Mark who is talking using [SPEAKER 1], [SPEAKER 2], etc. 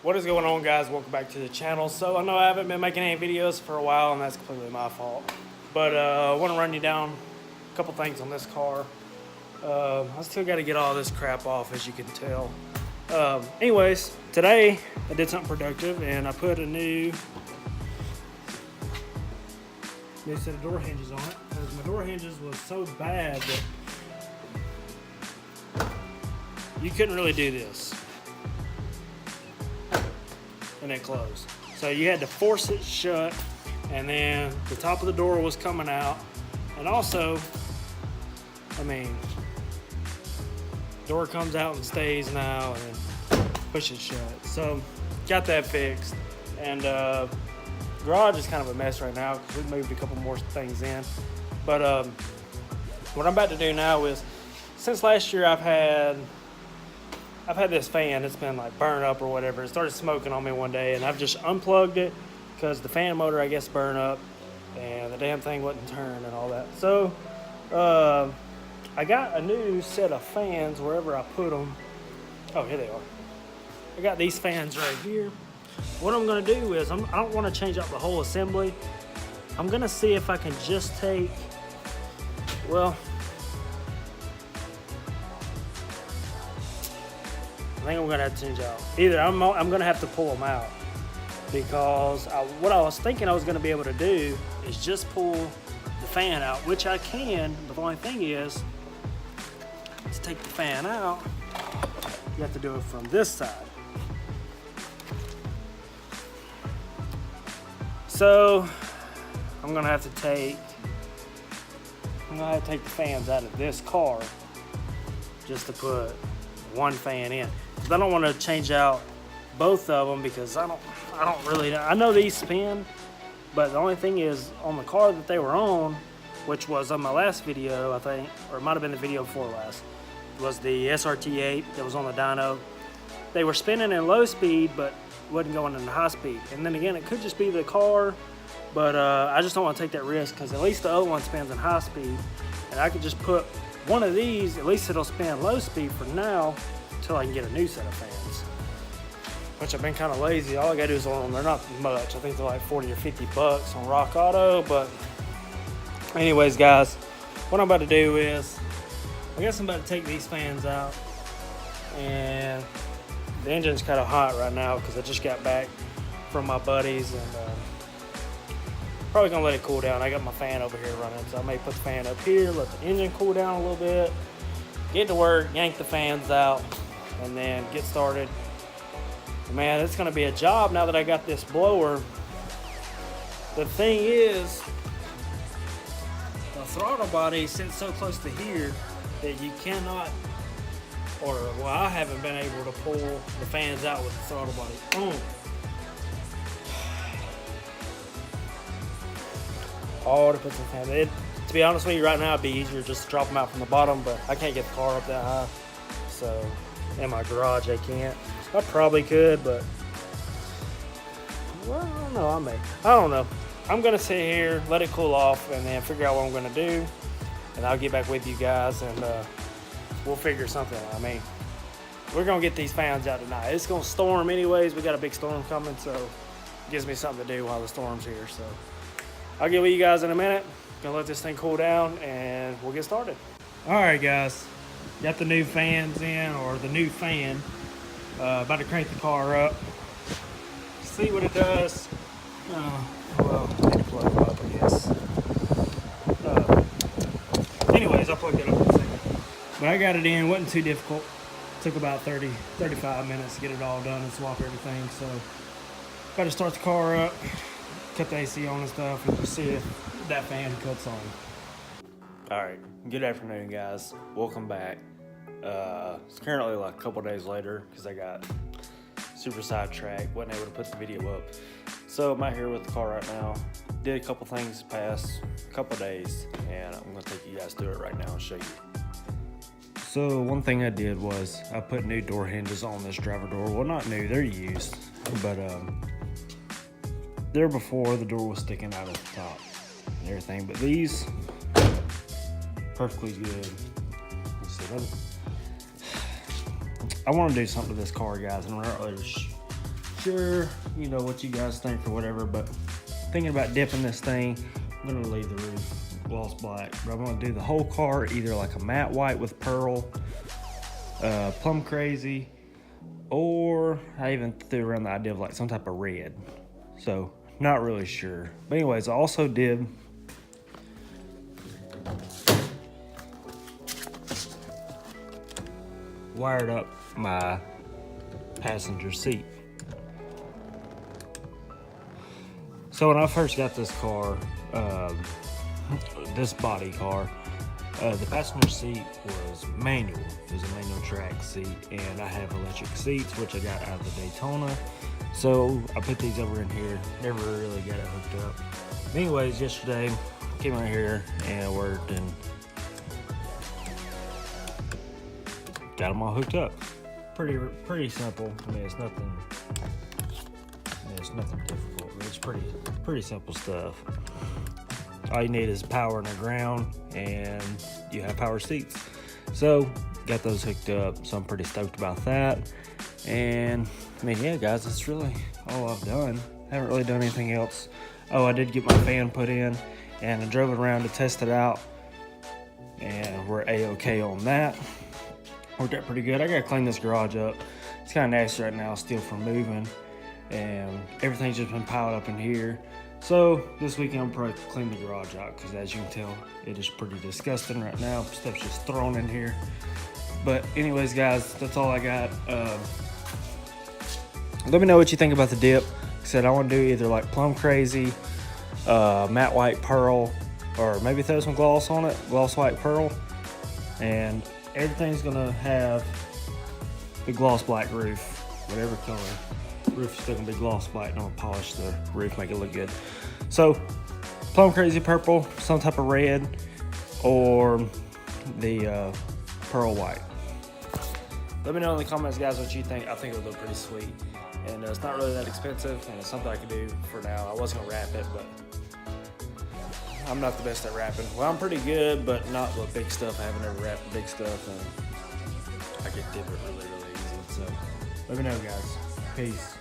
[SPEAKER 1] What is going on, guys? Welcome back to the channel. So I know I haven't been making any videos for a while, and that's completely my fault. But I want to run you down a couple things on this car. I still got to get all this crap off, as you can tell. Anyways, today I did something productive, and I put a new set of door hinges on it, because my door hinges was so bad that you couldn't really do this and then close. So you had to force it shut, and then the top of the door was coming out. And also, I mean, door comes out and stays now, and then push it shut. So got that fixed. And garage is kind of a mess right now because we moved a couple more things in. But what I'm about to do now is, since last year I've had this fan that's been like burned up or whatever. It started smoking on me one day, and I've just unplugged it because the fan motor, I guess, burned up and the damn thing wouldn't turn and all that. So I got a new set of fans wherever I put them. Oh, here they are. I got these fans right here. What I'm gonna do is, I don't want to change out the whole assembly. I'm gonna see if I can just take, well, I think I'm gonna have to change out. Either I'm gonna have to pull them out, because what I was thinking I was gonna be able to do is just pull the fan out, which I can, but the only thing is, to take the fan out, you have to do it from this side. So I'm gonna have to take the fans out of this car just to put one fan in. I don't want to change out both of them because I don't really know. I know these spin, but the only thing is, on the car that they were on, which was on my last video, I think, or it might have been the video before last, was the SRT8 that was on the dyno. They were spinning in low speed, but wasn't going into high speed. And then again, it could just be the car, but I just don't want to take that risk, because at least the other one spins in high speed, and I could just put one of these, at least it'll spin low speed for now until I can get a new set of fans, which I've been kind of lazy. All I gotta do is order them. They're not much. I think they're like 40 or 50 bucks on Rock Auto. But anyways, guys, what I'm about to do is, I guess I'm about to take these fans out, and the engine's kind of hot right now because I just got back from my buddies, and probably gonna let it cool down. I got my fan over here running, so I may put the fan up here, let the engine cool down a little bit, get to work, yank the fans out, and then get started. Man, it's gonna be a job now that I got this blower. The thing is, the throttle body sits so close to here that you cannot, or well, I haven't been able to pull the fans out with the throttle body on. Oh, to put some fans. To be honest with you, right now it'd be easier just to drop them out from the bottom, but I can't get the car up that high. So in my garage, I can't. I probably could, but well, I don't know. I don't know. I'm gonna sit here, let it cool off, and then figure out what I'm gonna do, and I'll get back with you guys, and we'll figure something out. I mean, we're gonna get these fans out tonight. It's gonna storm anyways. We got a big storm coming, so it gives me something to do while the storm's here. So I'll get with you guys in a minute. Gonna let this thing cool down, and we'll get started. All right, guys, got the new fans in, or the new fan. About to crank the car up. See what it does. Well, I need to plug it up, I guess. Anyways, I'll plug it up in a second. But I got it in. Wasn't too difficult. Took about 35 minutes to get it all done and swap everything. So got to start the car up, cut the AC on and stuff, and just see if that fan cuts on. All right, good afternoon, guys. Welcome back. It's currently like a couple days later because I got super sidetracked, wasn't able to put the video up. So I'm out here with the car right now. Did a couple things past couple days, and I'm gonna take you guys through it right now and show you. So one thing I did was I put new door hinges on this driver door. Well, not new, they're used, but there before the door was sticking out at the top and everything. But these, perfectly good. I want to do something to this car, guys, and I'm not really sure, you know, what you guys think or whatever, but thinking about dipping this thing. I'm gonna leave the roof gloss black, but I'm gonna do the whole car either like a matte white with pearl, plum crazy, or I even threw around the idea of like some type of red. So not really sure. But anyways, I also did wired up my passenger seat. So when I first got this car, this body car, the passenger seat was manual. It was a manual track seat, and I have electric seats, which I got out of the Daytona. So I put these over in here. Never really got it hooked up. Anyways, yesterday came out here and worked and got them all hooked up. Pretty simple. I mean, it's nothing difficult. It's pretty simple stuff. All you need is power and a ground, and you have power seats. So got those hooked up, so I'm pretty stoked about that. And I mean, yeah, guys, that's really all I've done. I haven't really done anything else. Oh, I did get my fan put in, and I drove it around to test it out, and we're A-okay on that. Worked out pretty good. I gotta clean this garage up. It's kind of nasty right now, still from moving, and everything's just been piled up in here. So this weekend I'll probably clean the garage out, because as you can tell, it is pretty disgusting right now. Stuff's just thrown in here. But anyways, guys, that's all I got. Let me know what you think about the dip. Like I said, I want to do either like plum crazy, matte white pearl, or maybe throw some gloss on it, gloss white pearl. And everything's gonna have the gloss black roof, whatever color. Roof's still gonna be gloss black, and I'm gonna polish the roof, make it look good. So plum crazy purple, some type of red, or the pearl white. Let me know in the comments, guys, what you think. I think it would look pretty sweet, and it's not really that expensive, and it's something I can do for now. I was gonna wrap it, but I'm not the best at wrapping. Well, I'm pretty good, but not with big stuff. I haven't ever wrapped big stuff, and I can dip it really easy. So let me know, guys. Peace.